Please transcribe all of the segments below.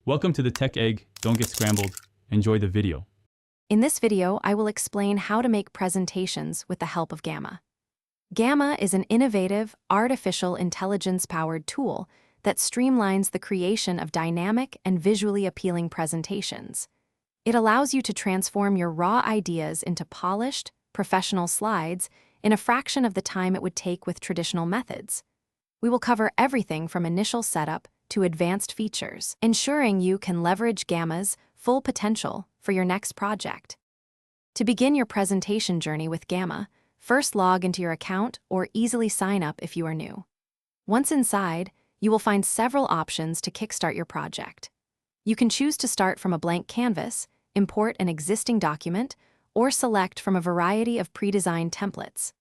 Welcome to the Tech Egg. Don't get scrambled. Enjoy the video. In this video, I will explain how to make presentations with the help of Gamma. Gamma is an innovative, artificial intelligence-powered tool that streamlines the creation of dynamic and visually appealing presentations. It allows you to transform your raw ideas into polished, professional slides in a fraction of the time it would take with traditional methods. We will cover everything from initial setup to advanced features, ensuring you can leverage Gamma's full potential for your next project. To begin your presentation journey with Gamma, first log into your account or easily sign up if you are new. Once inside, you will find several options to kickstart your project. You can choose to start from a blank canvas, import an existing document, or select from a variety of pre-designed templates.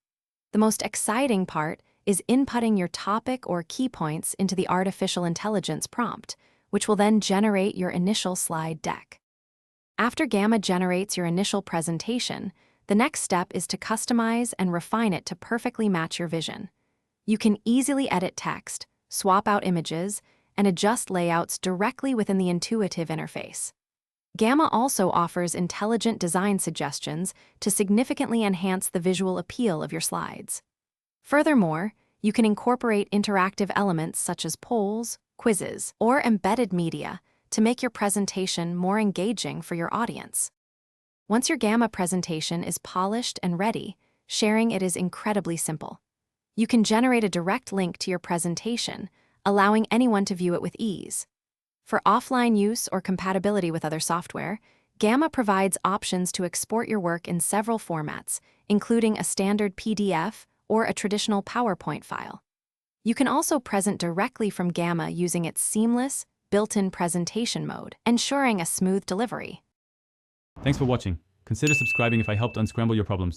The most exciting part is inputting your topic or key points into the artificial intelligence prompt, which will then generate your initial slide deck. After Gamma generates your initial presentation, the next step is to customize and refine it to perfectly match your vision. You can easily edit text, swap out images, and adjust layouts directly within the intuitive interface. Gamma also offers intelligent design suggestions to significantly enhance the visual appeal of your slides. Furthermore, you can incorporate interactive elements such as polls, quizzes, or embedded media to make your presentation more engaging for your audience. Once your Gamma presentation is polished and ready, sharing it is incredibly simple. You can generate a direct link to your presentation, allowing anyone to view it with ease. For offline use or compatibility with other software, Gamma provides options to export your work in several formats, including a standard PDF or a traditional PowerPoint file. You can also present directly from Gamma using its seamless, built-in presentation mode, ensuring a smooth delivery. Thanks for watching. Consider subscribing if I helped unscramble your problems.